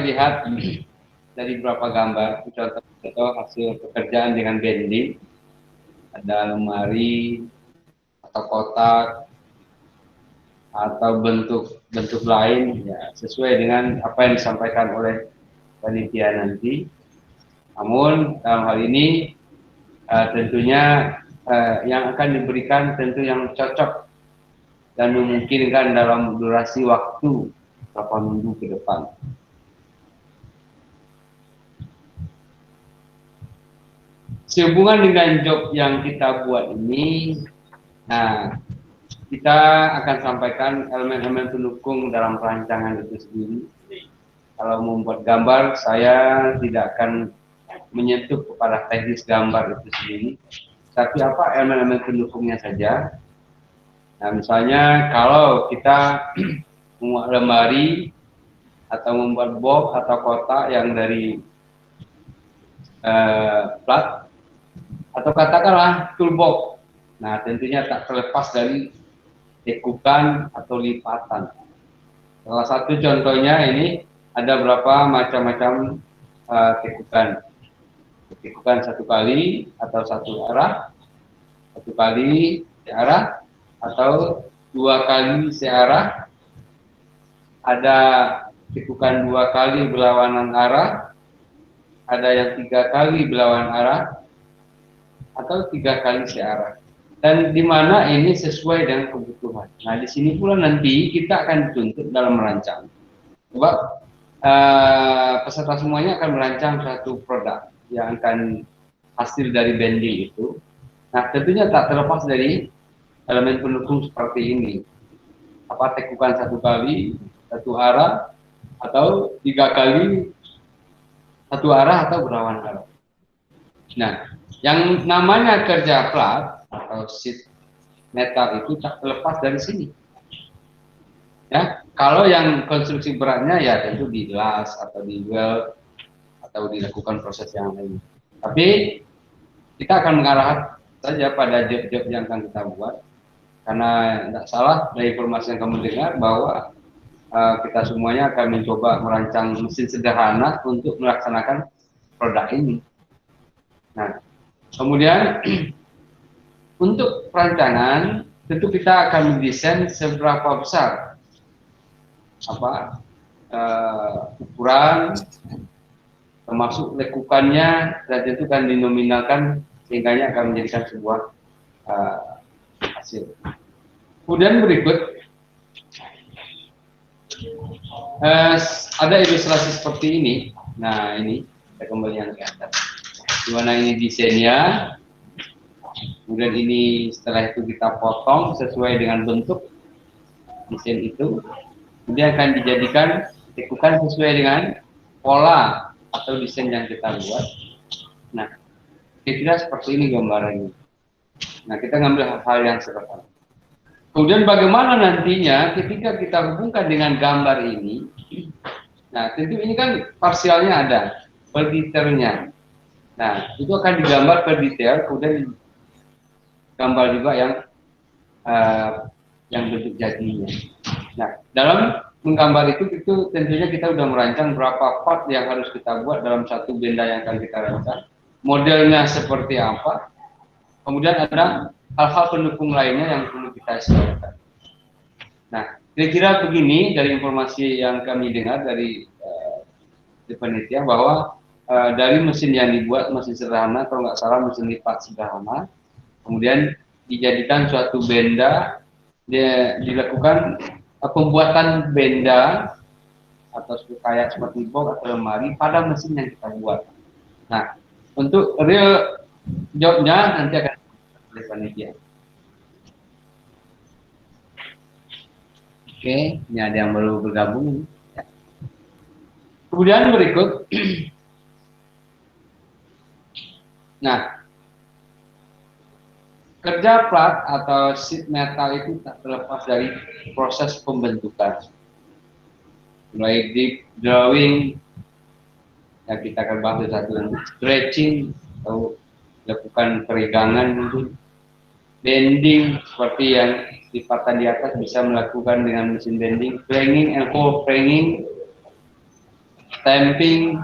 lihat dari beberapa gambar, contoh hasil pekerjaan dengan bending, ada lemari atau kotak atau bentuk lain, ya sesuai dengan apa yang disampaikan oleh panitia nanti. Namun dalam hal ini tentunya yang akan diberikan tentu yang cocok dan memungkinkan dalam durasi waktu 8 minggu ke depan. Sehubungan dengan job yang kita buat ini, nah kita akan sampaikan elemen-elemen pendukung dalam rancangan itu sendiri. Kalau membuat gambar, saya tidak akan menyentuh kepada teknis gambar itu sendiri, tapi apa elemen-elemen pendukungnya saja. Nah, misalnya kalau kita membuat lemari atau membuat box atau kotak yang dari plat atau katakanlah toolbox. Nah, tentunya tak terlepas dari tekukan atau lipatan. Salah satu contohnya ini ada berapa macam-macam tekukan. Tekukan satu kali atau satu arah, satu kali searah atau dua kali searah. Ada tekukan dua kali berlawanan arah, ada yang tiga kali berlawanan arah, atau tiga kali searah. Dan di mana ini sesuai dengan kebutuhan. Nah, di sini pula nanti kita akan dituntut dalam merancang. Sebab peserta semuanya akan merancang satu produk yang akan hasil dari bending itu. Nah, tentunya tak terlepas dari elemen pendukung seperti ini. Apa tekukan satu kali, satu arah, atau tiga kali satu arah atau berlawanan arah. Nah, yang namanya kerja plat atau sheet metal itu tak terlepas dari sini. Ya, kalau yang konstruksi beratnya ya tentu di las atau di weld atau dilakukan proses yang lain. Tapi kita akan mengarah saja pada job-job yang akan kita buat, karena tidak salah dari informasi yang kamu dengar bahwa kita semuanya akan mencoba merancang mesin sederhana untuk melaksanakan produk ini. Nah, kemudian untuk perancangan tentu kita akan mendesain seberapa besar ukuran, termasuk lekukannya, dan tentu kan dinominalkan sehingga akan menjadikan sebuah hasil. Kemudian berikut ada ilustrasi seperti ini. Nah, ini kita kembali yang ke atas. Di mana ini desainnya, kemudian ini setelah itu kita potong sesuai dengan bentuk desain itu, kemudian akan dijadikan tekukan sesuai dengan pola atau desain yang kita buat. Nah, kira-kira seperti ini gambarannya. Nah, kita ngambil hal-hal yang sederhana. Kemudian bagaimana nantinya ketika kita hubungkan dengan gambar ini? Nah, tentu ini kan parsialnya ada, per detailnya. Nah, itu akan digambar per detail, kemudian gambar juga yang bentuk jadinya. Nah, dalam menggambar itu tentunya kita sudah merancang berapa part yang harus kita buat dalam satu benda yang akan kita rancang, modelnya seperti apa, kemudian ada hal-hal pendukung lainnya yang perlu kita siapkan. Nah, kira-kira begini dari informasi yang kami dengar dari panitia bahwa dari mesin yang dibuat mesin sederhana, kalau nggak salah mesin lipat sederhana, kemudian dijadikan suatu benda, dilakukan pembuatan benda atau kayak seperti box atau lemari pada mesin yang kita buat. Nah, untuk real jobnya nanti akan oleh panitia. Oke, ini ada yang baru bergabung. Ya. Kemudian berikut, nah, kerja plat atau sheet metal itu tak terlepas dari proses pembentukan. Mulai deep drawing, yang kita akan bahas satu, stretching atau lakukan peregangan mungkin, bending seperti yang lipatan di atas bisa melakukan dengan mesin bending, flanging and hole flanging, stamping,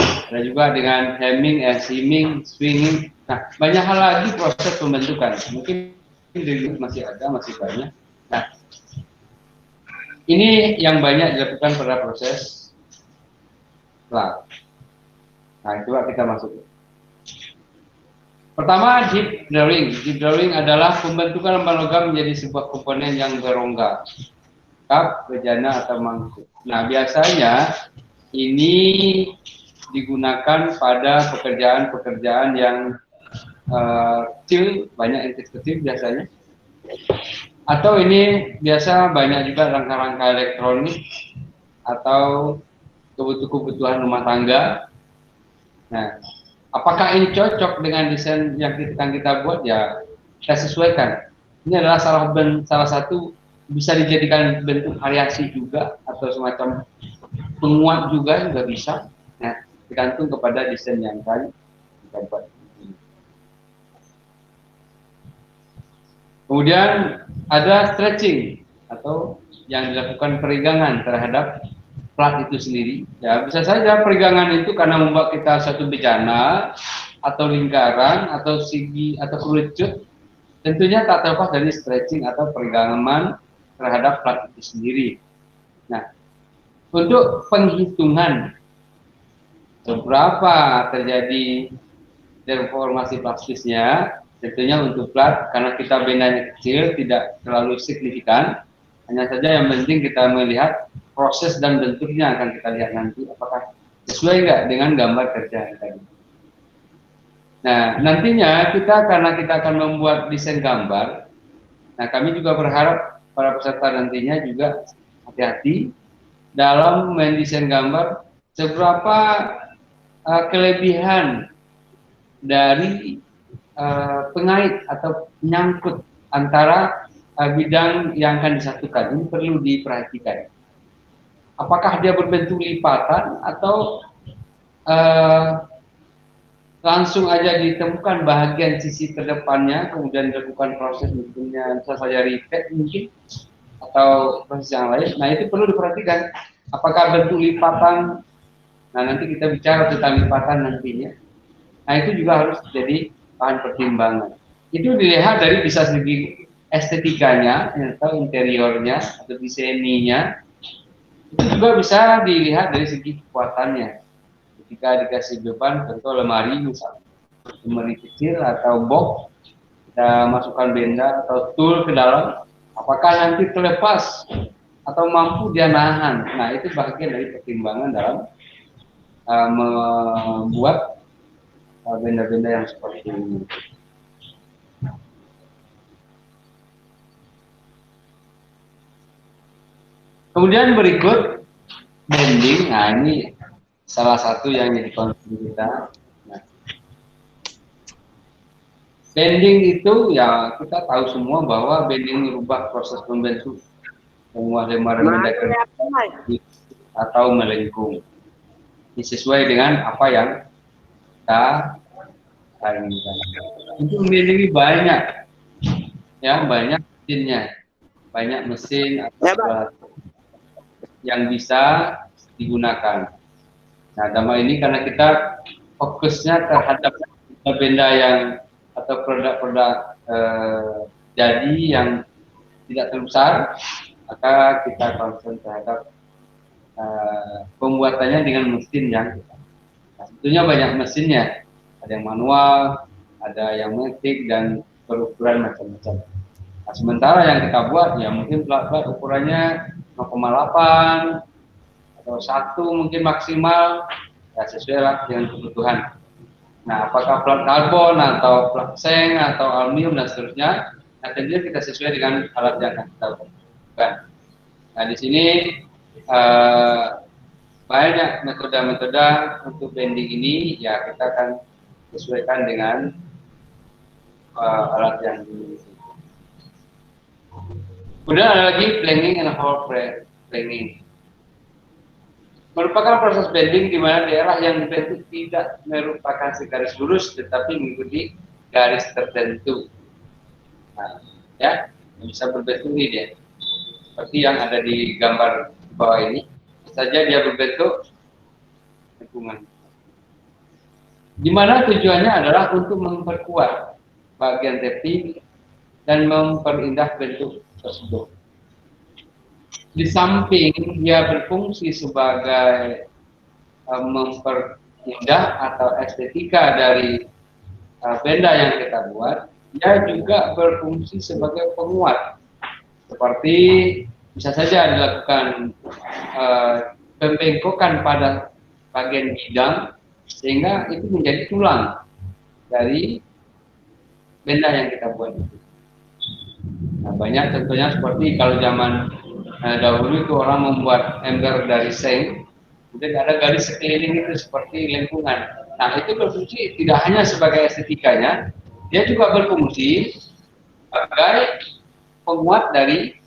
ada juga dengan hemming, hemming, swinging. Nah, banyak hal lagi proses pembentukan. Mungkin di masih ada, masih banyak. Nah, ini yang banyak dilakukan pada proses plat. Nah, coba kita masuk. Pertama, deep drawing. Deep drawing adalah pembentukan logam menjadi sebuah komponen yang berongga, kap, bejana, atau mangkuk. Nah, biasanya ini digunakan pada pekerjaan-pekerjaan yang kecil, banyak yang kecil biasanya. Atau ini biasa banyak juga rangka-rangka elektronik atau kebutuhan rumah tangga. Nah, apakah ini cocok dengan desain yang kita buat? Ya, kita sesuaikan. Ini adalah salah satu bisa dijadikan bentuk variasi juga atau semacam penguat juga bisa. Nah, tergantung kepada desain yang akan kita buat. Kemudian ada stretching atau yang dilakukan perigangan terhadap plat itu sendiri. Ya, bisa saja perigangan itu karena membuat kita satu bejana atau lingkaran atau segi atau kerucut. Tentunya tak terlepas dari stretching atau perigangan terhadap plat itu sendiri. Nah, untuk penghitungan seberapa terjadi deformasi plastisnya, tentunya untuk plat karena kita bendanya kecil tidak terlalu signifikan, hanya saja yang penting kita melihat proses dan bentuknya akan kita lihat nanti apakah sesuai nggak dengan gambar kerja tadi. Nah, nantinya karena kita akan membuat desain gambar, nah kami juga berharap para peserta nantinya juga hati-hati dalam mendesain gambar seberapa kelebihan dari pengait atau menyangkut antara bidang yang akan disatukan. Ini perlu diperhatikan. Apakah dia berbentuk lipatan atau langsung aja ditemukan bahagian sisi terdepannya, kemudian dilakukan proses bentuknya, bisa saja repeat mungkin, atau proses yang lain. Nah, itu perlu diperhatikan. Apakah bentuk lipatan? Nah, nanti kita bicara tentang lipatan nantinya. Nah, itu juga harus jadi bahan pertimbangan. Itu dilihat dari bisa segi estetikanya, atau interiornya, atau desainnya. Itu juga bisa dilihat dari segi kekuatannya. Ketika dikasih beban, contoh lemari misalnya, lemari kecil atau box, kita masukkan benda atau tool ke dalam, apakah nanti terlepas atau mampu dia nahan. Nah, itu bagian dari pertimbangan dalam membuat benda-benda yang seperti ini. Kemudian berikut bending. Nah, ini salah satu yang jadi concern kita. Nah, bending itu ya kita tahu semua bahwa bending merubah proses membentuk lemari benda kerja atau melengkung. Ini sesuai dengan apa yang kita inginkan. Itu memiliki banyak, ya banyak mesinnya, banyak mesin yang bisa digunakan. Nah, dalam ini karena kita fokusnya terhadap benda yang atau produk-produk jadi yang tidak terbesar, maka kita concern terhadap pembuatannya dengan mesin yang tentunya banyak mesinnya, ada yang manual, ada yang metik dan berukuran macam-macam. Nah, sementara yang kita buat ya mungkin plat-plat ukurannya 0,8 atau 1 mungkin maksimal, ya sesuai lah dengan kebutuhan. Nah, apakah plat karbon atau plat seng atau aluminium dan seterusnya, nah tentunya kita sesuai dengan alat yang akan kita butuhkan. Nah, di sini banyak metode-metode untuk bending ini, ya kita akan sesuaikan dengan alat yang dimiliki. Kemudian ada lagi planing and hole planing. Merupakan proses bending di mana daerah yang dibentuk tidak merupakan segaris lurus tetapi mengikuti garis tertentu. Nah, ya bisa berbentuk ini dia. Seperti yang ada di gambar di bawah ini, saja dia berbentuk lengkungan. Di mana tujuannya adalah untuk memperkuat bagian tapping dan memperindah bentuk tersebut. Di samping dia berfungsi sebagai memperindah atau estetika dari benda yang kita buat, dia juga berfungsi sebagai penguat. Seperti bisa saja dilakukan pembengkokan pada bagian bidang sehingga itu menjadi tulang dari benda yang kita buat itu. Nah, banyak contohnya seperti kalau zaman dahulu itu orang membuat ember dari seng, kemudian ada garis sekeliling itu seperti lengkungan. Nah, itu berfungsi tidak hanya sebagai estetikanya, dia juga berfungsi sebagai penguat dari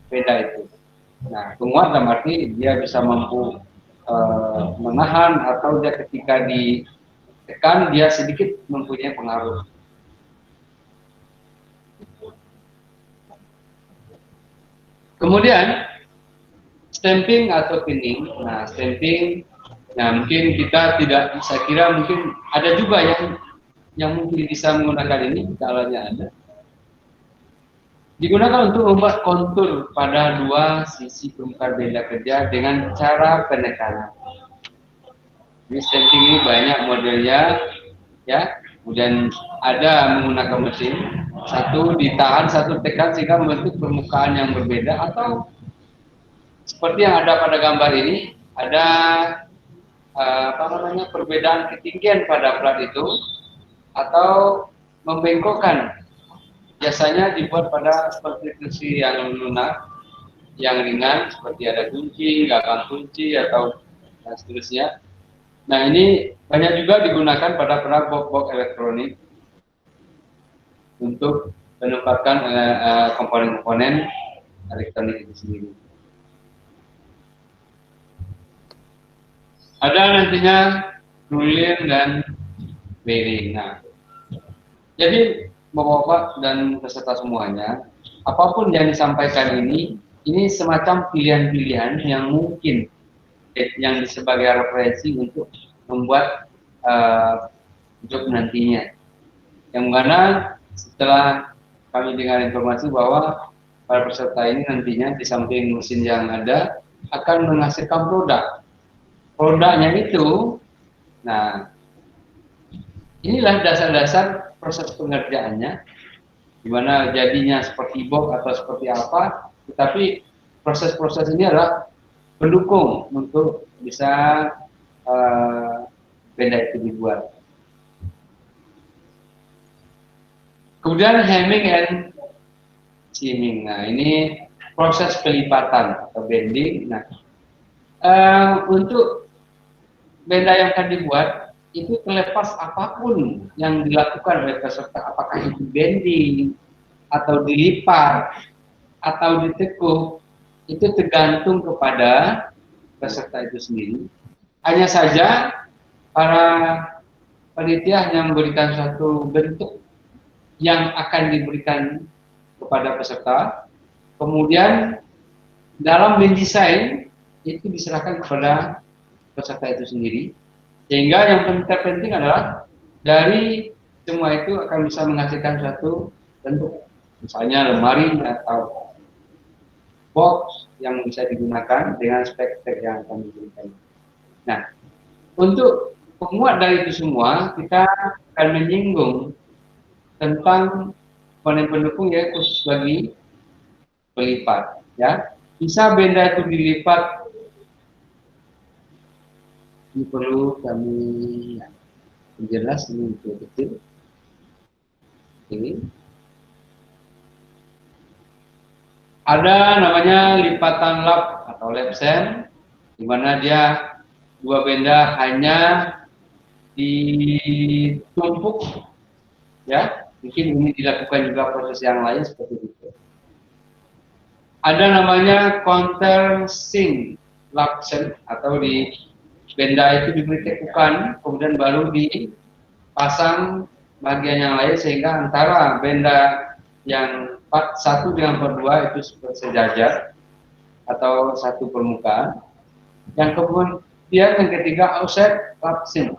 benda itu. Nah, penguat dalam arti dia bisa mampu menahan atau dia ketika ditekan dia sedikit mempunyai pengaruh. Kemudian stamping atau pinning. Nah, stamping, nah mungkin kita tidak, saya kira mungkin ada juga yang mungkin bisa menggunakan ini, kalanya ada. Digunakan untuk membuat kontur pada dua sisi permukaan benda kerja dengan cara penekanan. Ini stamping ini banyak modelnya, ya. Kemudian ada menggunakan mesin, satu ditahan, satu tekan sehingga membentuk permukaan yang berbeda, atau seperti yang ada pada gambar ini, ada perbedaan ketinggian pada plat itu, atau membengkokkan. Biasanya dibuat pada konstruksi yang lunak, yang ringan, seperti ada kunci, gagang kunci, atau dan seterusnya. Nah, ini banyak juga digunakan pada box-box elektronik untuk menempatkan komponen-komponen elektronik itu sendiri. Ada nantinya ruling dan bearing. Nah, jadi Bapak-bapak dan peserta semuanya, apapun yang disampaikan ini semacam pilihan-pilihan yang mungkin yang sebagai referensi untuk membuat job nantinya. Yang mana setelah kami dengar informasi bahwa para peserta ini nantinya di samping mesin yang ada akan menghasilkan produk. Produknya itu, nah inilah dasar-dasar proses pengerjaannya, di mana jadinya seperti box atau seperti apa, tetapi proses-proses ini adalah pendukung untuk bisa benda itu dibuat. Kemudian hemming and seaming. Nah, ini proses pelipatan atau bending. Nah, untuk benda yang akan dibuat itu terlepas apapun yang dilakukan oleh peserta, apakah itu bending atau dilipat atau ditekuk, itu tergantung kepada peserta itu sendiri. Hanya saja para panitia hanya memberikan suatu bentuk yang akan diberikan kepada peserta, kemudian dalam mendesain itu diserahkan kepada peserta itu sendiri. Sehingga yang terpenting adalah dari semua itu akan bisa menghasilkan suatu bentuk, misalnya lemari atau box yang bisa digunakan dengan spek-spek yang akan diberikan. Nah, untuk penguat dari itu semua, kita akan menyinggung tentang komponen pendukung ya, khusus bagi pelipat. Ya, bisa benda itu dilipat. Ini perlu kami jelas ini betul. Ini ada namanya lipatan lap atau lap sem, di mana dia dua benda hanya ditumpuk, ya. Mungkin ini dilakukan juga proses yang lain seperti itu. Ada namanya countersink lap sem, atau di benda itu diberi tekukan, kemudian baru dipasang bagian yang lain sehingga antara benda yang part 1 dengan part 2 itu sejajar. atau satu permukaan. Yang kemudian yang ketiga offset lapsing,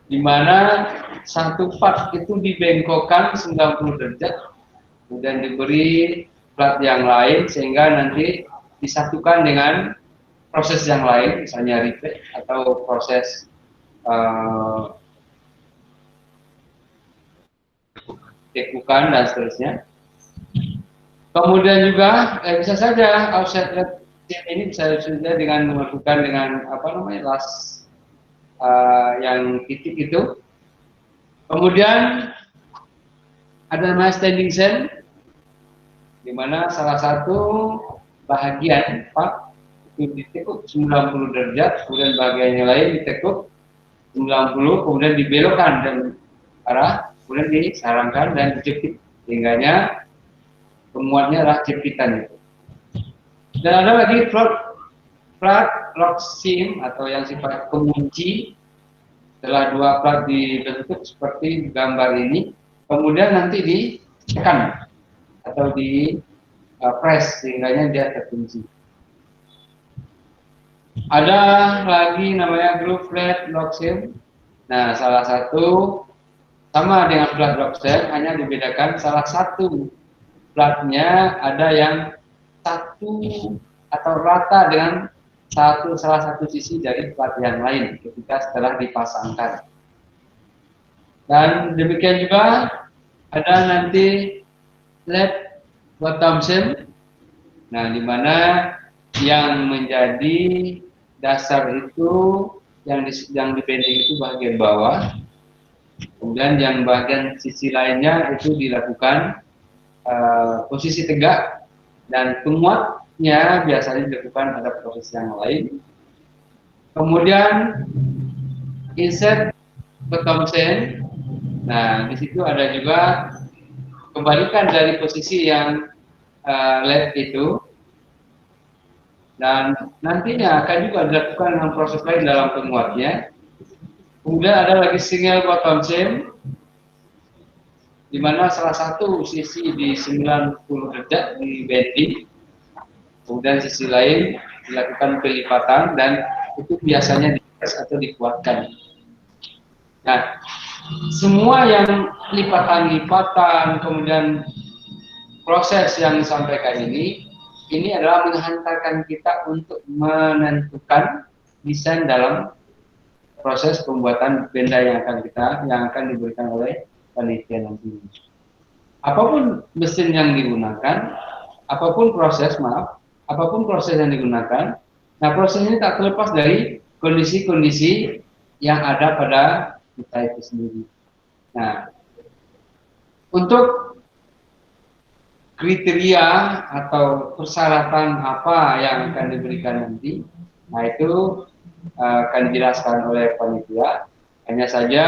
di mana satu part itu dibengkokkan 90 derajat, kemudian diberi plat yang lain sehingga nanti disatukan dengan proses yang lain, misalnya replay atau proses tekukan dan seterusnya. Kemudian juga bisa saja offset ini bisa saja dengan melakukan dengan las yang titik itu. Kemudian ada namanya standing cell, di mana salah satu bahagian itu ditekuk 90 derajat, kemudian bagian yang lain ditekuk 90, kemudian dibelokkan dan arah, kemudian disarangkan dan dijepit, sehingganya penguatnya adalah jepitan itu. Dan ada lagi plat lock seam atau yang sifat pengunci. Setelah dua plat dibentuk seperti gambar ini, kemudian nanti ditekan atau di press sehingganya dia terkunci. Ada lagi namanya glue flat lock seam. Nah, salah satu sama dengan plat lock seam, hanya dibedakan salah satu platnya ada yang satu atau rata dengan salah satu sisi dari plat yang lain ketika setelah dipasangkan. Dan demikian juga ada nanti flat bottom seam. Nah, di mana yang menjadi dasar itu yang dibending itu bagian bawah, kemudian yang bagian sisi lainnya itu dilakukan posisi tegak, dan penguatnya biasanya dilakukan pada proses yang lain. Kemudian insert bottom seam. Nah, di situ ada juga kembalikan dari posisi yang left itu, dan nantinya akan juga dilakukan dengan proses lain dalam penguatnya. Kemudian ada lagi single bottom seam, di mana salah satu sisi di 90 derajat di bending, kemudian sisi lain dilakukan pelipatan, dan itu biasanya di-press atau dikuatkan. Nah, semua yang lipatan-lipatan, kemudian proses yang disampaikan ini adalah menghantarkan kita untuk menentukan desain dalam proses pembuatan benda yang akan diberikan oleh panitia nanti. Apapun mesin yang digunakan, apapun proses yang digunakan, nah proses ini tak terlepas dari kondisi-kondisi yang ada pada kita itu sendiri. Nah, untuk kriteria atau persyaratan apa yang akan diberikan nanti, nah itu akan dijelaskan oleh panitia. Hanya saja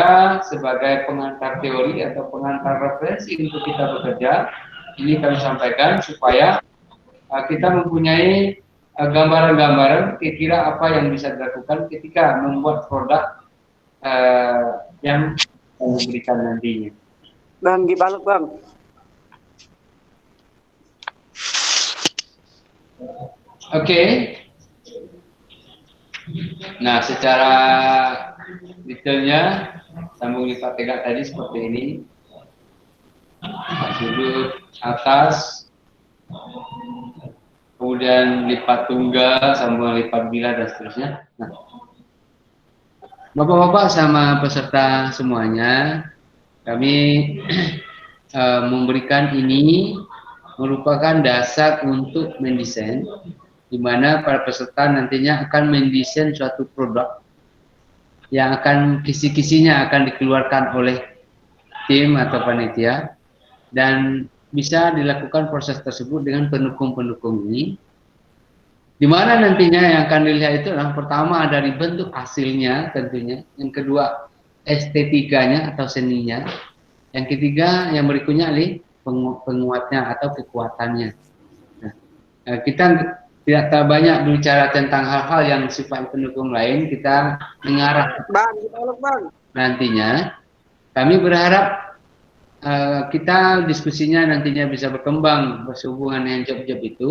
sebagai pengantar teori atau pengantar referensi untuk kita bekerja, ini kami sampaikan supaya kita mempunyai gambaran-gambaran kira-kira apa yang bisa dilakukan ketika membuat produk yang diberikan nantinya. Bang, dibalut bang. Oke. Nah, secara detailnya sambung lipat tegak tadi seperti ini, sudut atas, kemudian lipat tunggal, sambungan lipat bilah dan seterusnya. Nah, Bapak-bapak sama peserta semuanya, kami memberikan ini merupakan dasar untuk mendesain, di mana para peserta nantinya akan mendesain suatu produk yang akan kisi-kisinya akan dikeluarkan oleh tim atau panitia, dan bisa dilakukan proses tersebut dengan pendukung-pendukung ini, di mana nantinya yang akan dilihat itu adalah pertama dari bentuk hasilnya tentunya, yang kedua estetikanya atau seninya, yang ketiga yang berikutnya adalah penguatnya atau kekuatannya. Nah, kita tidak terlalu banyak berbicara tentang hal-hal yang sifat pendukung lain, kita mengarah Bang. Nantinya kami berharap kita diskusinya nantinya bisa berkembang berhubungan dengan job-job itu,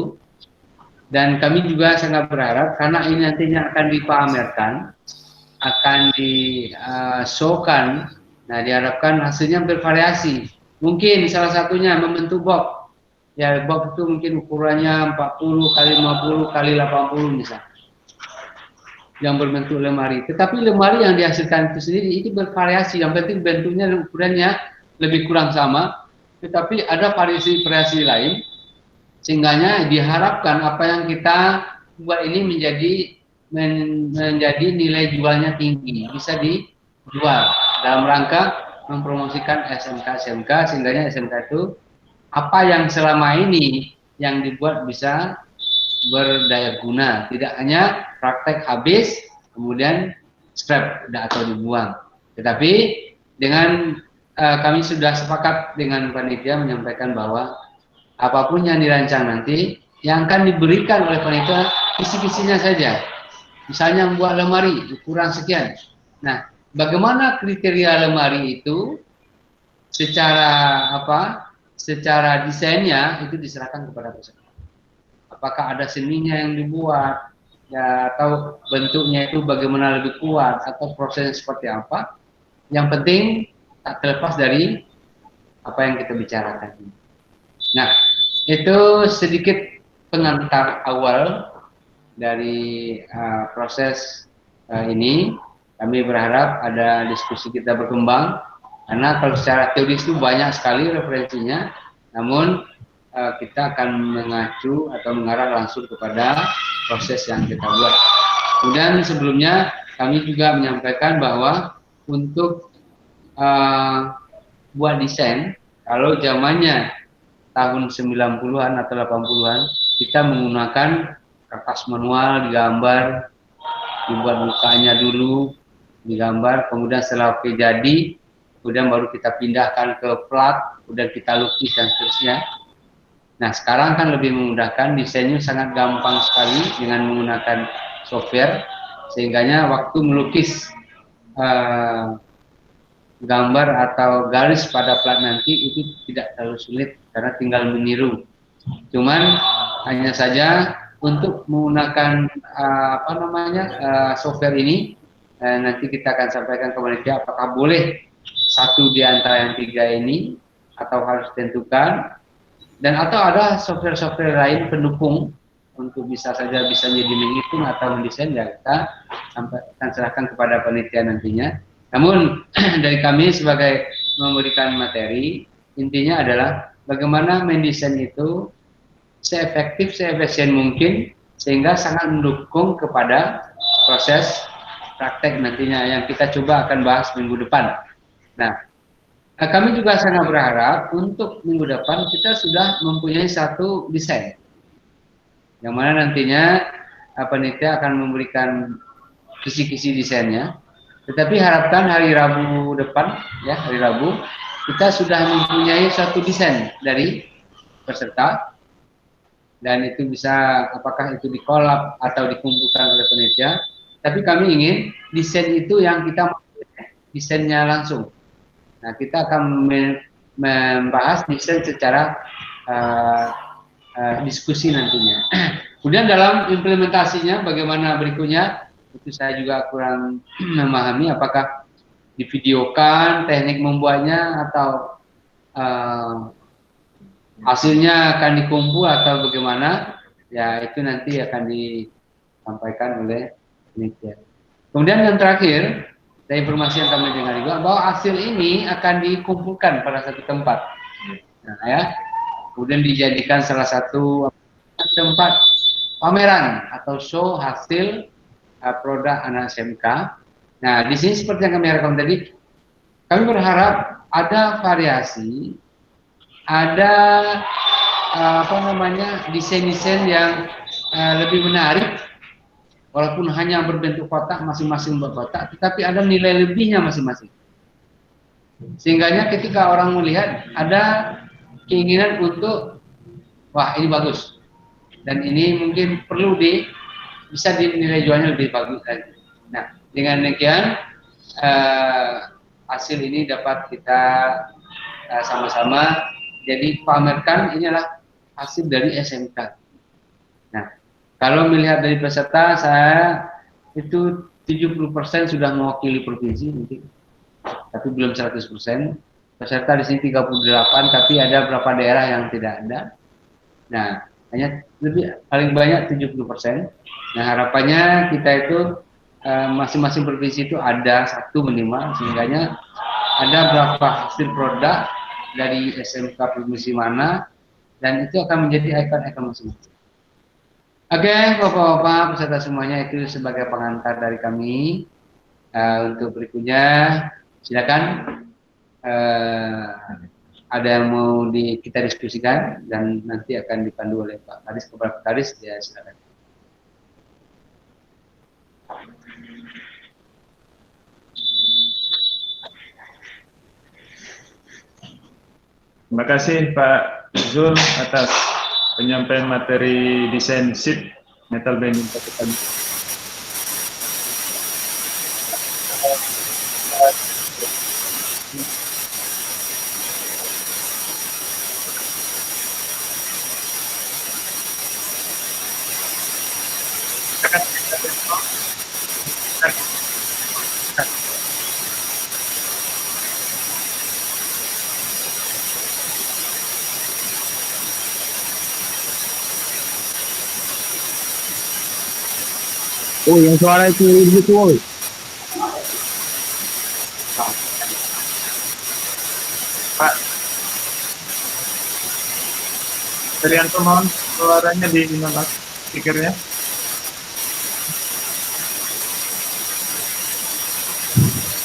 Dan kami juga sangat berharap karena ini nantinya akan dipamerkan, akan di-showkan. Nah, diharapkan hasilnya bervariasi. Mungkin salah satunya membentuk box. Ya, box itu mungkin ukurannya 40 kali 50 kali 80 misalnya. Yang berbentuk lemari. Tetapi lemari yang dihasilkan itu sendiri itu bervariasi. Yang penting bentuknya dan ukurannya lebih kurang sama. Tetapi ada variasi-variasi lain. Sehingganya diharapkan apa yang kita buat ini menjadi nilai jualnya tinggi, bisa dijual dalam rangka mempromosikan SMK sehingganya SMK itu apa yang selama ini yang dibuat bisa berdaya guna, tidak hanya praktek habis kemudian scrap atau dibuang. Tetapi dengan kami sudah sepakat dengan panitia menyampaikan bahwa apapun yang dirancang nanti, yang akan diberikan oleh panitia kisi-kisinya saja. Misalnya membuat lemari ukuran sekian. Nah, bagaimana kriteria lemari itu secara secara desainnya itu diserahkan kepada peserta. Apakah ada seninya yang dibuat, ya, atau bentuknya itu bagaimana lebih kuat, atau prosesnya seperti apa? Yang penting tak terlepas dari apa yang kita bicarakan. Nah, itu sedikit pengantar awal dari proses ini. Kami berharap ada diskusi kita berkembang, karena kalau secara teoris itu banyak sekali referensinya, namun kita akan mengacu atau mengarah langsung kepada proses yang kita buat. Kemudian sebelumnya kami juga menyampaikan bahwa untuk buat desain, kalau zamannya tahun 90-an atau 80-an, kita menggunakan kertas manual, digambar, dibuat mukanya dulu, digambar, kemudian setelah oke jadi, kemudian baru kita pindahkan ke plat, kemudian kita lukis dan seterusnya. Nah, sekarang kan lebih memudahkan, desainnya sangat gampang sekali dengan menggunakan software, sehingganya waktu melukis gambar atau garis pada plat nanti itu tidak terlalu sulit karena tinggal meniru. Cuman hanya saja untuk menggunakan software ini nanti kita akan sampaikan ke panitia apakah boleh satu di antara yang tiga ini atau harus ditentukan, dan atau ada software-software lain pendukung untuk bisa saja bisa jadi menghitung atau mendesain, ya kita akan serahkan kepada panitia nantinya. Namun dari kami sebagai memberikan materi, intinya adalah bagaimana mendesain itu seefektif, seefisien mungkin, sehingga sangat mendukung kepada proses praktek nantinya yang kita coba akan bahas minggu depan. Nah, kami juga sangat berharap untuk minggu depan kita sudah mempunyai satu desain, yang mana nantinya panitia akan memberikan kisi-kisi desainnya. Tetapi harapkan hari Rabu depan, ya hari Rabu, kita sudah mempunyai satu desain dari peserta, dan itu bisa apakah itu dikolab atau dikumpulkan oleh panitia. Tapi kami ingin desain itu yang kita desainnya langsung. Nah, kita akan membahas desain secara diskusi nantinya. Kemudian dalam implementasinya bagaimana berikutnya, itu saya juga kurang memahami apakah divideokan teknik membuatnya atau hasilnya akan dikumpul atau bagaimana, ya itu nanti akan disampaikan oleh panitia. Kemudian yang terakhir, dari informasi yang kami dengar juga bahwa hasil ini akan dikumpulkan pada satu tempat. Nah, ya, kemudian dijadikan salah satu tempat pameran atau show hasil produk anak SMK. Nah, di sini seperti yang kami harapkan tadi, kami berharap ada variasi, ada desain-desain yang lebih menarik, walaupun hanya berbentuk kotak, masing-masing berkotak, tetapi ada nilai lebihnya masing-masing. Sehingganya ketika orang melihat ada keinginan untuk, wah ini bagus, dan ini mungkin perlu bisa dinilai jualnya lebih bagus lagi. Nah, dengan demikian hasil ini dapat kita sama-sama jadi pamerkan, inilah hasil dari SMK. Nah, Kalau melihat dari peserta, saya itu 70% sudah mewakili provinsi mungkin, tapi belum 100%. Peserta di sini 38, tapi ada beberapa daerah yang tidak ada. Nah, hanya paling banyak 70%. Nah, harapannya kita itu masing-masing provinsi itu ada satu minimal, sehingga ada berapa hasil produk dari SMK provinsi mana, dan itu akan menjadi ikon-ikon masing-masing. Oke, Bapak-Bapak peserta semuanya, itu sebagai pengantar dari kami. Untuk berikutnya, silakan ada yang mau kita diskusikan dan nanti akan dipandu oleh Pak Kadis. Kepada Pak Kadis, ya silakan. Terima kasih Pak Zul atas penyampaian materi desain sheet metal bending capital. Oh, yang suara itu woi. Pak Trianto, mohon suaranya di speakernya.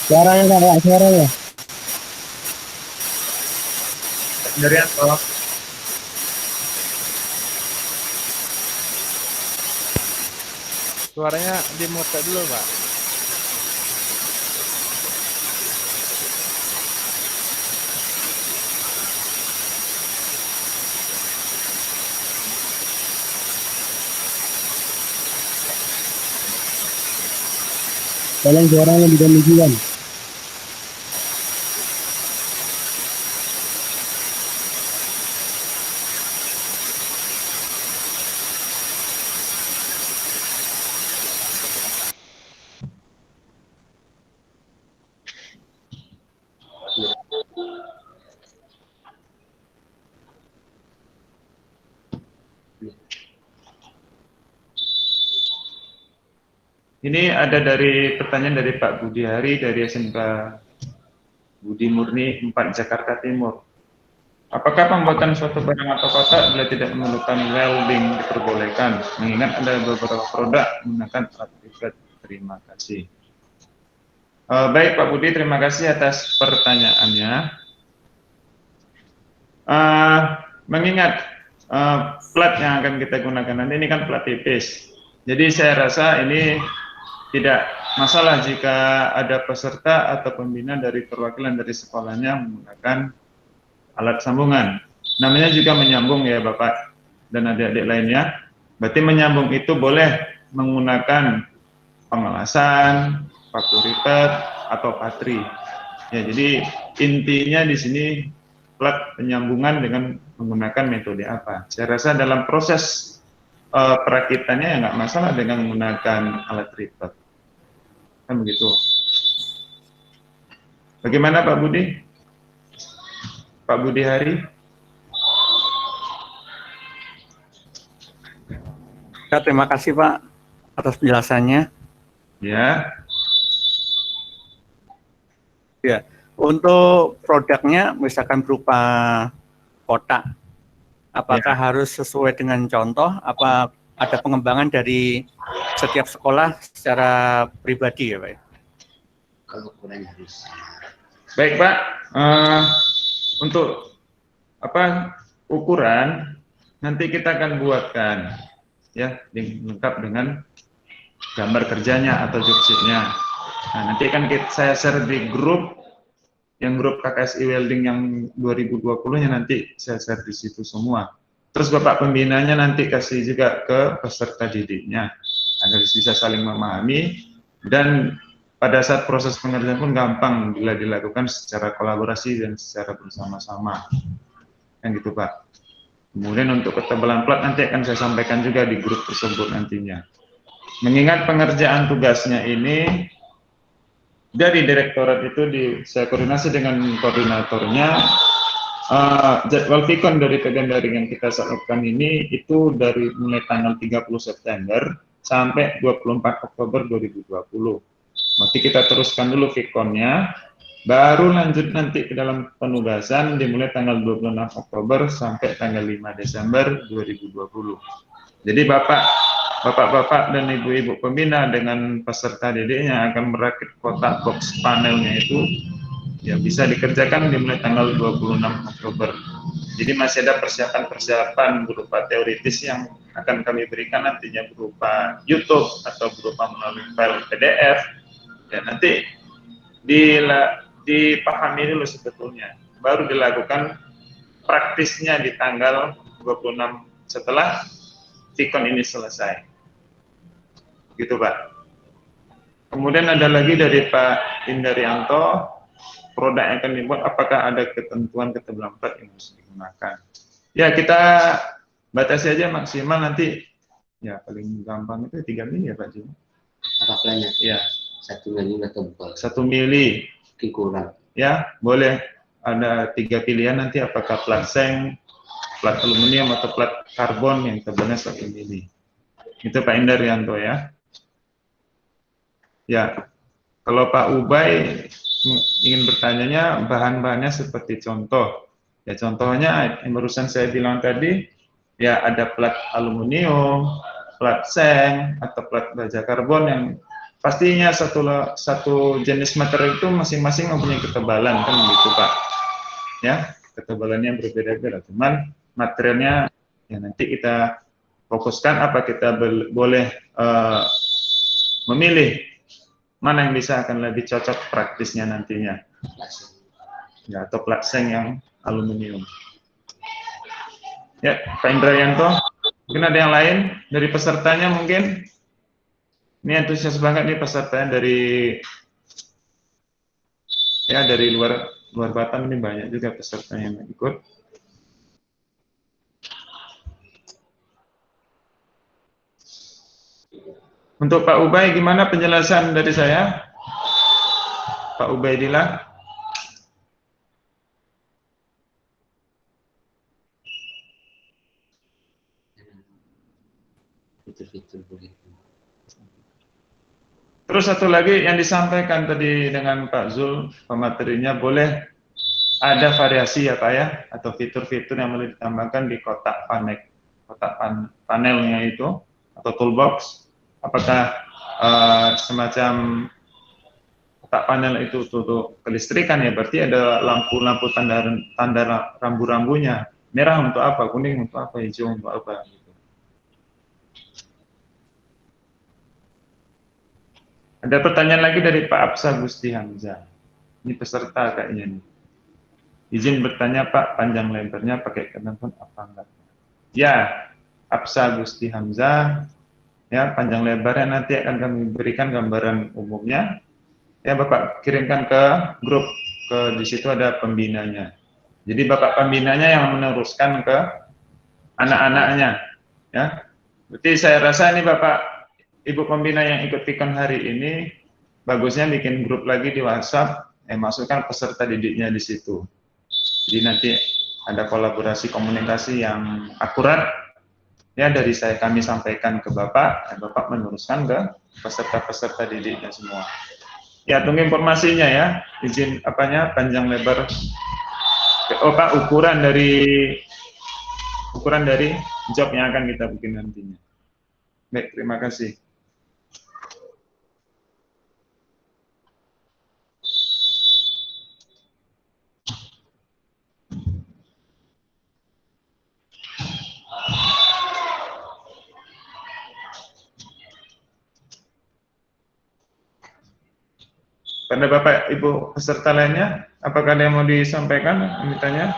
Suaranya. Trianto. Suaranya di mute dulu, Pak. Tolong suaranya dikondisikan. Ini ada dari pertanyaan dari Pak Budi Hari dari SMK Budi Murni 4 Jakarta Timur. Apakah pembuatan suatu barang atau kotak bila tidak memerlukan welding diperbolehkan? Mengingat ada beberapa produk menggunakan alat rivet. Terima kasih. Baik Pak Budi, terima kasih atas pertanyaannya. Mengingat plat yang akan kita gunakan nanti ini kan plat tipis. Jadi saya rasa ini tidak masalah jika ada peserta atau pembina dari perwakilan dari sekolahnya menggunakan alat sambungan. Namanya juga menyambung ya Bapak dan adik-adik lainnya. Berarti menyambung itu boleh menggunakan pengelasan, paku rivet, atau patri. Ya, jadi intinya di sini plat penyambungan dengan menggunakan metode apa. Saya rasa dalam proses perakitannya ya nggak masalah dengan menggunakan alat rivet. Kan begitu. Bagaimana Pak Budi? Pak Budi Hari? Ya, terima kasih Pak atas penjelasannya. Ya. Ya, untuk produknya misalkan berupa kotak, apakah harus sesuai dengan contoh? Apa ada pengembangan dari setiap sekolah secara pribadi ya Pak? Kalau kurang harus. Baik Pak, untuk ukuran nanti kita akan buatkan ya lengkap dengan gambar kerjanya atau job sheet-nya. Nah, nanti kan saya share di grup KKSI Welding yang 2020-nya nanti saya share di situ semua. Terus Bapak pembinanya nanti kasih juga ke peserta didiknya agar bisa saling memahami, dan pada saat proses pengerjaan pun gampang bila dilakukan secara kolaborasi dan secara bersama-sama. Yang gitu Pak. Kemudian untuk ketebalan plat nanti akan saya sampaikan juga di grup tersebut nantinya. Mengingat pengerjaan tugasnya ini dari direktorat itu saya koordinasi dengan koordinatornya. Jadwal Vicon dari Kegendaring yang kita salurkan ini itu dari mulai tanggal 30 September sampai 24 Oktober 2020. Nanti kita teruskan dulu Viconnya, baru lanjut nanti ke dalam penugasan dimulai tanggal 26 Oktober sampai tanggal 5 Desember 2020. Jadi Bapak-bapak dan ibu-ibu pembina dengan peserta didiknya akan merakit kotak box panelnya itu ya bisa dikerjakan dimulai tanggal 26 Oktober. Jadi masih ada persiapan-persiapan berupa teoritis yang akan kami berikan nantinya berupa YouTube atau berupa melalui file PDF. Ya nanti dipahami dulu sebetulnya. Baru dilakukan praktisnya di tanggal 26 setelah Vicon ini selesai. Gitu Pak. Kemudian ada lagi dari Pak Indarianto, produk yang akan dibuat apakah ada ketentuan ketebalan plat yang harus digunakan. Ya kita batasi aja maksimal nanti ya paling gampang itu 3 mili ya Pak Jum. Apa plannya? Ya. 1 mili tebal. 1 mili. Kurang. Ya boleh ada 3 pilihan nanti apakah plat seng, plat aluminium atau plat karbon yang tebalnya 1 mili. Itu Pak Indarianto ya. Ya. Kalau Pak Ubay ingin bertanyanya bahan-bahannya seperti contoh. Ya contohnya yang barusan saya bilang tadi, ya ada plat aluminium, plat seng, atau plat baja karbon yang pastinya satu jenis material itu masing-masing mempunyai ketebalan kan begitu Pak. Ya, ketebalannya berbeda-beda. Cuman materialnya ya nanti kita fokuskan apa kita boleh memilih mana yang bisa akan lebih cocok praktisnya nantinya. Ya, atau plat seng yang aluminium. Ya, Pak Indrayanto, mungkin ada yang lain dari pesertanya mungkin? Ini antusias banget nih pesertanya dari luar Batam, ini banyak juga peserta yang ikut. Untuk Pak Ubay, gimana penjelasan dari saya? Pak Ubaidillah. Fitur-fitur begitu. Terus satu lagi yang disampaikan tadi dengan Pak Zul, pematerinya boleh ada variasi ya Pak ya, atau fitur-fitur yang boleh ditambahkan di kotak panelnya itu, atau toolbox. Apakah semacam kotak panel itu untuk kelistrikan ya, berarti ada lampu-lampu tanda rambu-rambunya. Merah untuk apa, kuning untuk apa, hijau untuk apa. Gitu. Ada pertanyaan lagi dari Pak Absa Gusti Hamzah. Ini peserta kayaknya nih. Izin bertanya Pak, panjang lebarnya pakai ketentuan apa enggak? Ya, Absa Gusti Hamzah. Ya, panjang lebarnya nanti akan kami berikan gambaran umumnya. Ya, Bapak kirimkan ke grup, di situ ada pembinanya. Jadi Bapak pembinanya yang meneruskan ke anak-anaknya. Ya, berarti saya rasa ini Bapak Ibu pembina yang ikut Vicon hari ini bagusnya bikin grup lagi di WhatsApp, masukkan peserta didiknya di situ. Jadi nanti ada kolaborasi komunikasi yang akurat. Ya dari kami sampaikan ke Bapak, dan Bapak meneruskan ke peserta-peserta didiknya semua. Ya tunggu informasinya ya, izin panjang lebar, Pak ukuran dari job yang akan kita bikin nantinya. Baik, terima kasih. Pada Bapak Ibu peserta lainnya, apakah ada yang mau disampaikan, ditanya?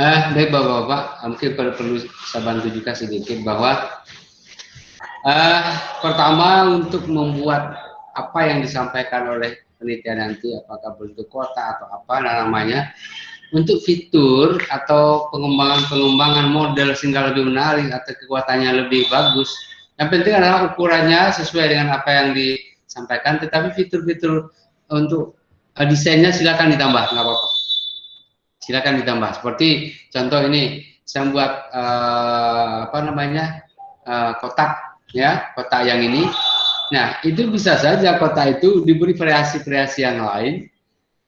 Baik Bapak-Bapak, mungkin perlu saya bantu juga sedikit bahwa pertama untuk membuat apa yang disampaikan oleh penelitian nanti, apakah bentuk kotak atau apa namanya, untuk fitur atau pengembangan model sehingga lebih menarik atau kekuatannya lebih bagus. Yang penting adalah ukurannya sesuai dengan apa yang disampaikan, tetapi fitur-fitur untuk desainnya silakan ditambah, nggak apa-apa. Silakan ditambah. Seperti contoh ini, saya buat kotak, ya, kotak yang ini. Nah, itu bisa saja kotak itu diberi variasi-variasi yang lain,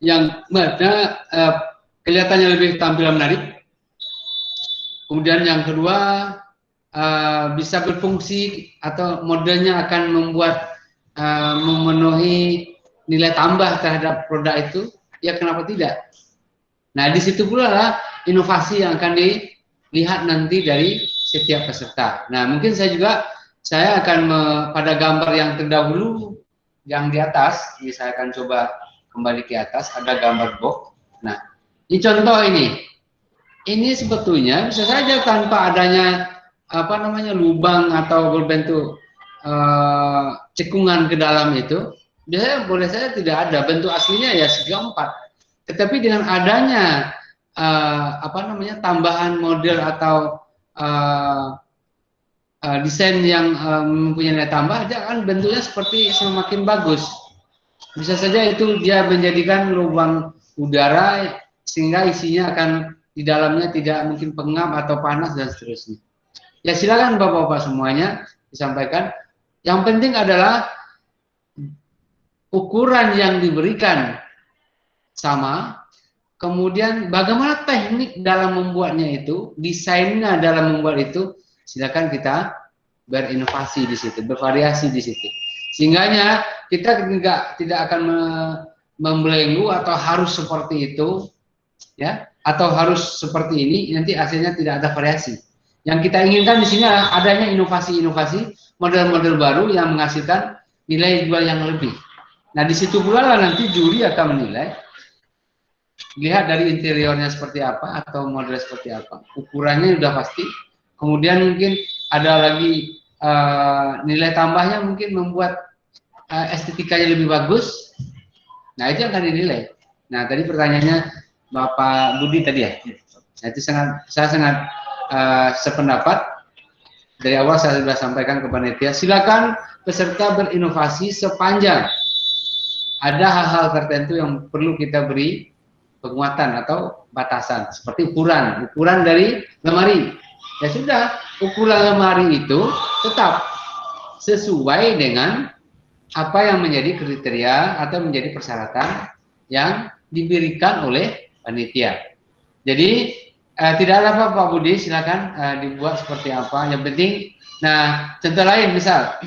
yang mana kelihatannya lebih tampil menarik. Kemudian yang kedua, bisa berfungsi atau modelnya akan membuat memenuhi nilai tambah terhadap produk itu, ya kenapa tidak? Nah, di situ pula lah inovasi yang akan dilihat nanti dari setiap peserta. Nah, mungkin saya akan pada gambar yang terdahulu yang di atas, ini saya akan coba kembali ke atas, ada gambar box. Nah, ini contoh ini. Ini sebetulnya bisa saja tanpa adanya lubang atau berbentuk cekungan ke dalam itu, biasanya boleh saja tidak ada, bentuk aslinya ya segi 4. Tetapi dengan adanya tambahan model atau desain yang mempunyai nilai tambah, dia akan bentuknya seperti semakin bagus. Bisa saja itu dia menjadikan lubang udara sehingga isinya akan di dalamnya tidak mungkin pengap atau panas dan seterusnya. Ya silakan Bapak-bapak semuanya disampaikan. Yang penting adalah ukuran yang diberikan sama, kemudian bagaimana teknik dalam membuatnya itu, desainnya dalam membuat itu, silakan kita berinovasi di situ, bervariasi di situ. Sehingganya kita tidak akan membelenggu atau harus seperti itu, ya, atau harus seperti ini, nanti hasilnya tidak ada variasi. Yang kita inginkan di sini adalah adanya inovasi-inovasi, model-model baru yang menghasilkan nilai jual yang lebih. Nah, di situ pula lah nanti juri akan menilai, lihat dari interiornya seperti apa atau model seperti apa, ukurannya sudah pasti. Kemudian mungkin ada lagi nilai tambahnya, mungkin membuat estetikanya lebih bagus. Nah, itu yang akan dinilai. Nah, tadi pertanyaannya Bapak Budi tadi ya. Nah, itu saya sangat sependapat. Dari awal saya sudah sampaikan ke panitia, silakan peserta berinovasi sepanjang ada hal-hal tertentu yang perlu kita beri penguatan atau batasan, seperti ukuran dari lemari. Ya sudah, ukuran lemari itu tetap sesuai dengan apa yang menjadi kriteria atau menjadi persyaratan yang diberikan oleh panitia. Jadi tidak ada apa Pak Budi, silakan dibuat seperti apa. Yang penting, nah contoh lain misal,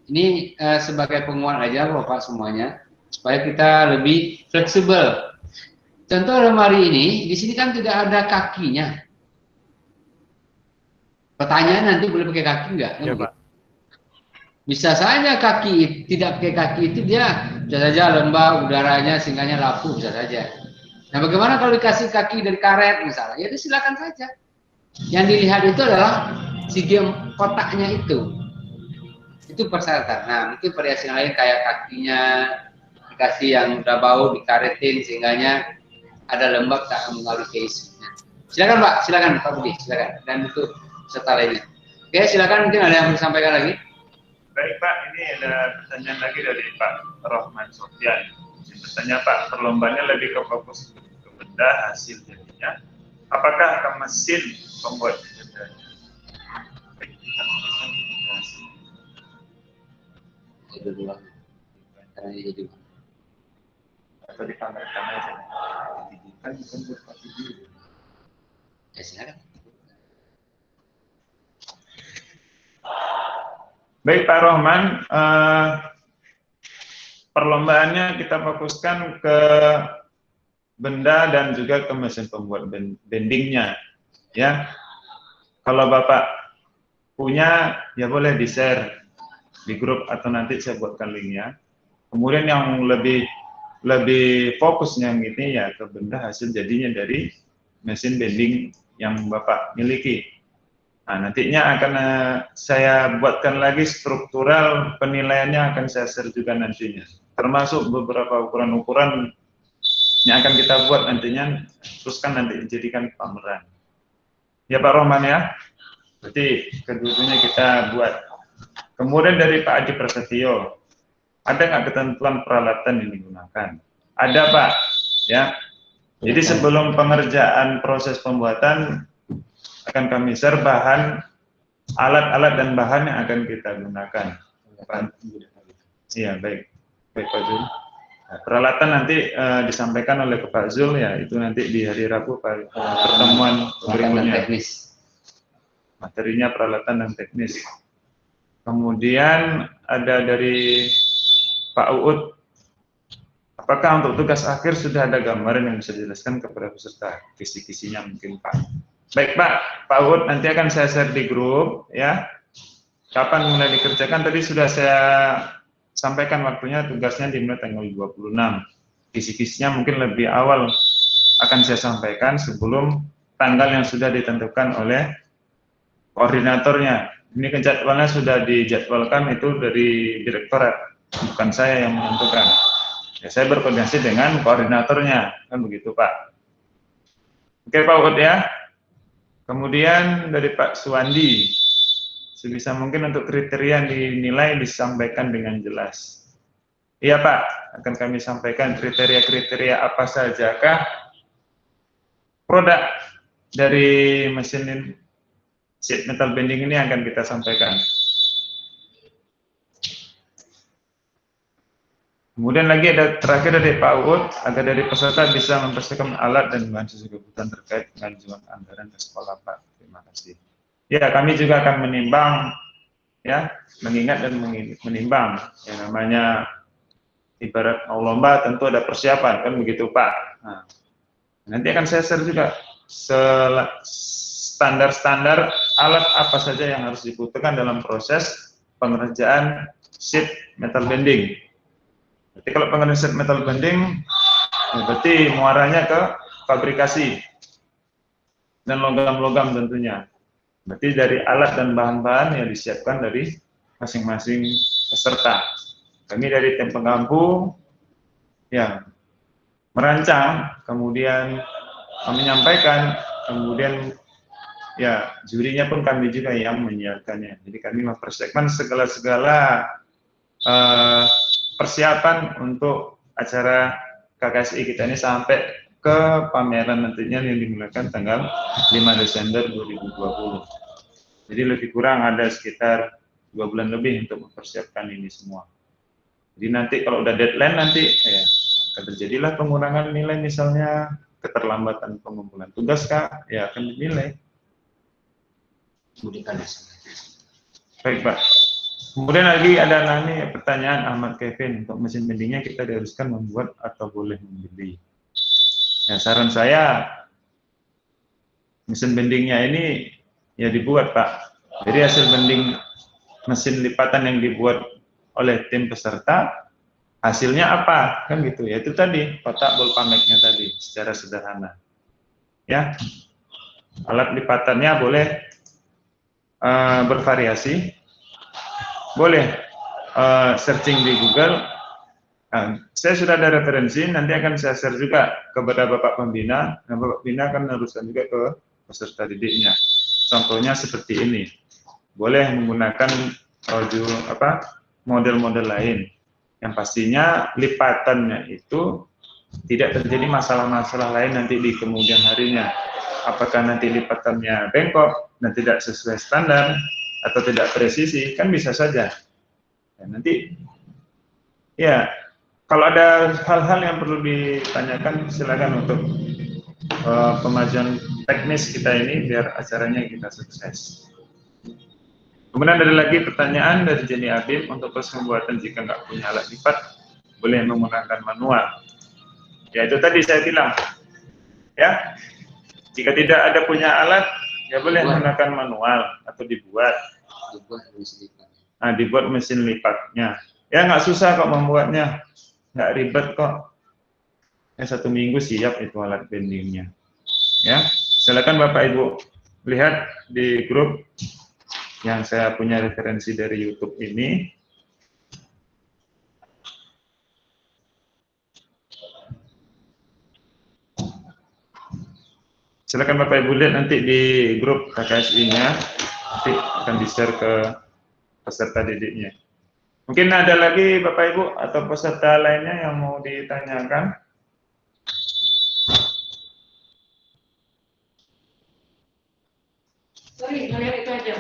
ini sebagai penguat aja Bapak semuanya, supaya kita lebih fleksibel. Contoh lemari ini, di sini kan tidak ada kakinya. Pertanyaan nanti boleh pakai kaki enggak? Ya, Pak. Bisa saja kaki, tidak pakai kaki itu dia bisa saja lembab udaranya sehingga lapu, bisa saja. Nah, bagaimana kalau dikasih kaki dari karet misalnya? Ya itu silakan saja. Yang dilihat itu adalah segi kotaknya itu. Itu persyaratan. Nah, mungkin variasi lain kayak kakinya dikasih yang udah bau dikaretin sehingganya ada lembab tak mengalir ke isinya. Silakan Pak, silakan Pak Budi, silakan. Dan untuk peserta lainnya. Oke, silakan, mungkin ada yang mau disampaikan lagi. Baik Pak, ini ada pertanyaan lagi dari Pak Rohman Sofyan. Bertanya Pak, perlombanya lebih ke fokus ke benda hasil jadinya. Apakah ke mesin pembuat bendanya? Dua. Karena jadi Atau di kamera saja. Kan bukan buat video. ya silakan. Baik Pak Rohman, perlombaannya kita fokuskan ke benda dan juga ke mesin pembuat bendingnya, ya. Kalau Bapak punya, ya boleh di-share di grup atau nanti saya buatkan linknya. Kemudian yang lebih fokusnya yang ini ya ke benda hasil jadinya dari mesin bending yang Bapak miliki. Nah, nantinya akan saya buatkan lagi struktural penilaiannya, akan saya share juga nantinya. Termasuk beberapa ukuran-ukuran yang akan kita buat nantinya, terus kan nanti dijadikan pameran. Ya Pak Rohman ya, berarti keduanya kita buat. Kemudian dari Pak Adi Prasetyo, ada nggak ketentuan peralatan yang digunakan? Ada Pak, ya. Jadi sebelum pengerjaan proses pembuatan, akan kami share bahan, alat-alat dan bahan yang akan kita gunakan. Iya, baik Pak Zul. Nah, peralatan nanti disampaikan oleh Pak Zul ya, itu nanti di hari Rabu pertemuan berikutnya. Materinya peralatan dan teknis. Kemudian ada dari Pak Uut, apakah untuk tugas akhir sudah ada gambaran yang bisa dijelaskan kepada peserta? Kisi-kisinya mungkin Pak. Baik Pak Uut, nanti akan saya share di grup ya. Kapan mulai dikerjakan tadi sudah saya sampaikan waktunya, tugasnya dimulai tanggal 26. Kisi-kisinya mungkin lebih awal akan saya sampaikan sebelum tanggal yang sudah ditentukan oleh koordinatornya. Ini jadwalnya sudah dijadwalkan itu dari direktorat, bukan saya yang menentukan. Ya, saya berkoordinasi dengan koordinatornya, kan begitu Pak. Oke Pak Uut ya. Kemudian dari Pak Suwandi, sebisa mungkin untuk kriteria yang dinilai disampaikan dengan jelas. Iya Pak, akan kami sampaikan kriteria-kriteria apa sajakah produk dari mesin sheet metal bending ini akan kita sampaikan. Kemudian lagi ada terakhir dari Pak Uut, agar dari peserta bisa mempersiapkan alat dan bahan sesuai kebutuhan terkait pengajuan anggaran ke sekolah Pak. Terima kasih. Ya, kami juga akan menimbang, ya, mengingat dan menimbang. Yang namanya ibarat mau lomba tentu ada persiapan, kan begitu Pak. Nah, nanti akan saya share juga standar-standar alat apa saja yang harus dibutuhkan dalam proses pengerjaan sheet metal bending. Berarti kalau pengerjaan sheet metal bending, ya berarti muaranya ke fabrikasi dan logam-logam tentunya. Berarti dari alat dan bahan-bahan yang disiapkan dari masing-masing peserta. Kami dari tim penggampu, ya, merancang, kemudian menyampaikan, kemudian ya jurinya pun kami juga yang menyiapkannya. Jadi kami mempersiapkan segala-segala persiapan untuk acara KKSI kita ini sampai ke pameran nantinya yang dimulaikan tanggal 5 Desember 2020. Jadi lebih kurang ada sekitar 2 bulan lebih untuk mempersiapkan ini semua. Jadi nanti kalau udah deadline nanti ya akan terjadilah pengurangan nilai, misalnya keterlambatan pengumpulan tugas Kak, ya akan dinilai. Baik Pak. Kemudian lagi ada nanya pertanyaan Ahmad Kevin, untuk mesin bendingnya kita diharuskan membuat atau boleh membeli? Ya, saran saya mesin bendingnya ini ya dibuat Pak. Jadi hasil bending mesin lipatan yang dibuat oleh tim peserta, hasilnya apa? Kan gitu ya, itu tadi kotak ball pameknya tadi secara sederhana. Ya, alat lipatannya boleh bervariasi, boleh searching di Google. Nah, saya sudah ada referensi, nanti akan saya share juga kepada Bapak Pembina. Nah, Bapak Pembina akan meneruskan juga ke peserta didiknya. Contohnya seperti ini, boleh menggunakan model-model lain. Yang pastinya lipatannya itu tidak terjadi masalah-masalah lain nanti di kemudian harinya. Apakah nanti lipatannya bengkok dan tidak sesuai standar atau tidak presisi, kan bisa saja. Dan nanti ya kalau ada hal-hal yang perlu ditanyakan, silakan untuk pemajuan teknis kita ini biar acaranya kita sukses. Kemudian ada lagi pertanyaan dari Jenny Abib, untuk proses pembuatan jika nggak punya alat lipat boleh menggunakan manual. Ya itu tadi saya bilang, ya jika tidak ada punya alat ya boleh menggunakan manual atau dibuat mesin lipatnya. Ya nggak susah kok membuatnya, nggak ribet kok. Ya 1 minggu siap itu alat bendingnya. Ya, silakan Bapak Ibu lihat di grup yang saya punya referensi dari YouTube ini. Silakan Bapak Ibu lihat nanti di grup KKSI-nya, nanti akan di-share ke peserta didiknya. Mungkin ada lagi Bapak Ibu atau peserta lainnya yang mau ditanyakan? Sorry, saya itu aja.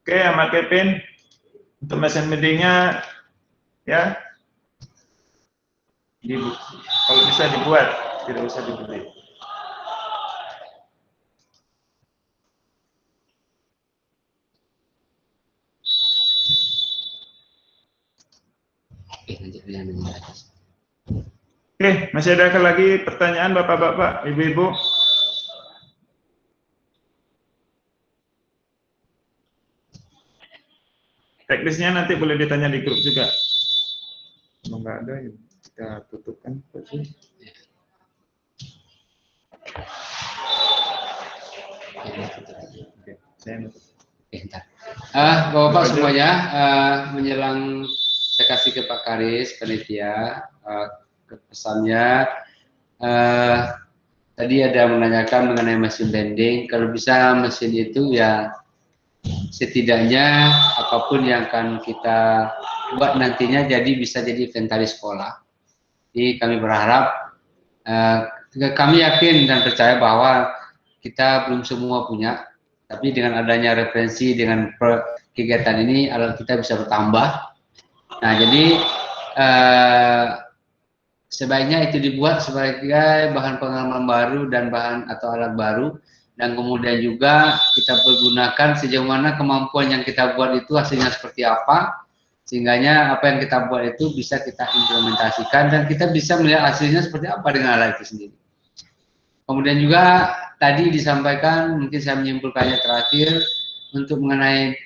Oke, Ahmad Kevin, untuk mesin meetingnya ya, kalau bisa dibuat, tidak usah dibeli. Oke, masih ada lagi pertanyaan Bapak-Bapak, Ibu-Ibu? Teknisnya nanti boleh ditanya di grup juga. Kalau nggak ada, ya kita tutupkan. Oke, saya nutup. Bapak-Bapak semuanya, menjelang saya kasih ke Pak Karis, panitia, pesannya, tadi ada menanyakan mengenai mesin bending. Kalau bisa mesin itu ya setidaknya apapun yang akan kita buat nantinya bisa jadi inventaris sekolah. Jadi kami berharap, kami yakin dan percaya bahwa kita belum semua punya, tapi dengan adanya referensi dengan kegiatan ini kita bisa bertambah. Nah jadi sebaiknya itu dibuat sebagai bahan pengalaman baru dan bahan atau alat baru. Dan kemudian juga kita pergunakan sejauh mana kemampuan yang kita buat itu hasilnya seperti apa, sehingganya apa yang kita buat itu bisa kita implementasikan dan kita bisa melihat hasilnya seperti apa dengan alat itu sendiri. Kemudian juga tadi disampaikan, mungkin saya menyimpulkannya terakhir, untuk mengenai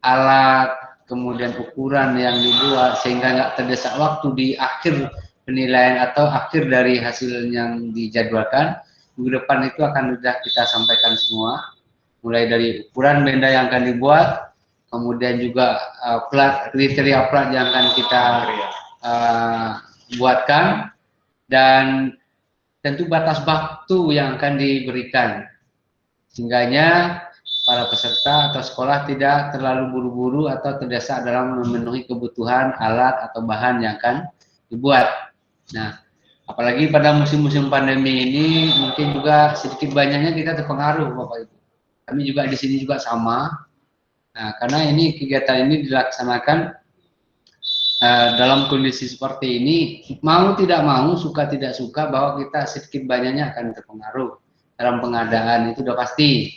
alat, kemudian ukuran yang dibuat sehingga nggak terdesak waktu di akhir penilaian atau akhir dari hasil yang dijadwalkan. Minggu depan itu akan sudah kita sampaikan semua, mulai dari ukuran benda yang akan dibuat, kemudian juga kriteria plat yang akan kita buatkan, dan tentu batas waktu yang akan diberikan, sehingganya para peserta atau sekolah tidak terlalu buru-buru atau terdesak dalam memenuhi kebutuhan alat atau bahan yang akan dibuat. Nah, apalagi pada musim-musim pandemi ini mungkin juga sedikit banyaknya kita terpengaruh Bapak Ibu. Kami juga di sini juga sama. Nah, karena ini kegiatan ini dilaksanakan dalam kondisi seperti ini, mau tidak mau, suka tidak suka, bahwa kita sedikit banyaknya akan terpengaruh dalam pengadaan, itu udah pasti.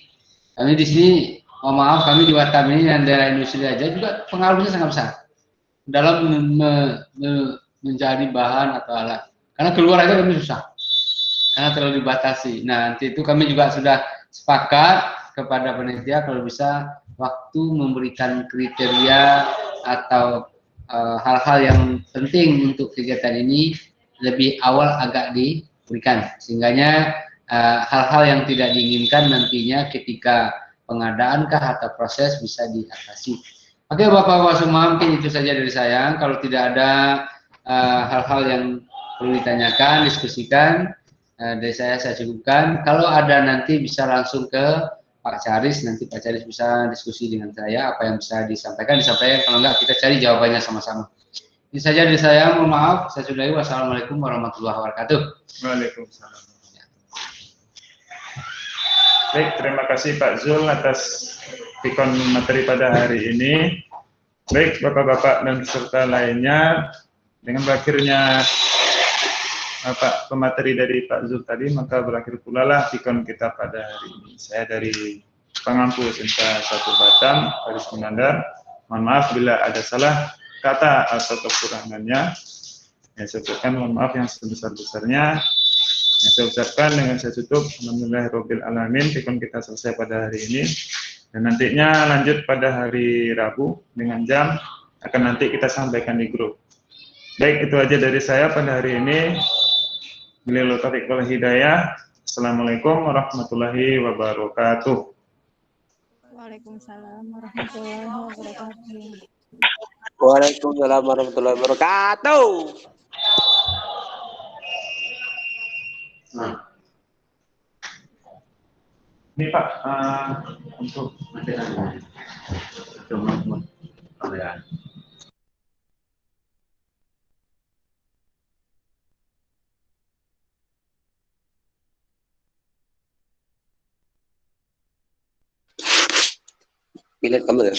Kami di sini, mohon maaf, kami di Batam ini dan daerah industri aja juga pengaruhnya sangat besar dalam mencari bahan atau alat. Karena keluar aja kami susah, karena terlalu dibatasi. Nah, nanti itu kami juga sudah sepakat kepada panitia kalau bisa waktu memberikan kriteria atau hal-hal yang penting untuk kegiatan ini lebih awal agak diberikan, sehingganya hal-hal yang tidak diinginkan nantinya ketika pengadaankah atau proses bisa diatasi. Oke Bapak-Bapak semua, mungkin itu saja dari saya. Kalau tidak ada hal-hal yang perlu ditanyakan, diskusikan, dari saya cukupkan. Kalau ada nanti bisa langsung ke Pak Caris, nanti Pak Caris bisa diskusi dengan saya, apa yang bisa disampaikan, kalau enggak kita cari jawabannya sama-sama. Ini saja dari saya, mohon maaf, saya sudahi. Wassalamualaikum warahmatullahi wabarakatuh. Waalaikumsalam. Baik, terima kasih Pak Zul atas pikon materi pada hari ini. Baik, Bapak-Bapak dan peserta lainnya, dengan berakhirnya Pak pemateri dari Pak Zul tadi, maka berakhir pula lah pikon kita pada hari ini. Saya dari Pengampu SMK 1 Batam, Haris Munandar. Mohon maaf bila ada salah kata atau kekurangannya. Saya ucapkan mohon maaf yang sebesar-besarnya. Saya ucapkan dengan saya tutup, alhamdulillahirabbil alamin, pikun kita selesai pada hari ini, dan nantinya lanjut pada hari Rabu dengan jam akan nanti kita sampaikan di grup. Baik, itu aja dari saya pada hari ini. Billahi taufiq wal hidayah. Assalamualaikum warahmatullahi wabarakatuh. Waalaikumsalam warahmatullahi wabarakatuh. Waalaikumsalam warahmatullahi wabarakatuh. Nah, ini Pak, untuk materialnya. Pilih kamu ya.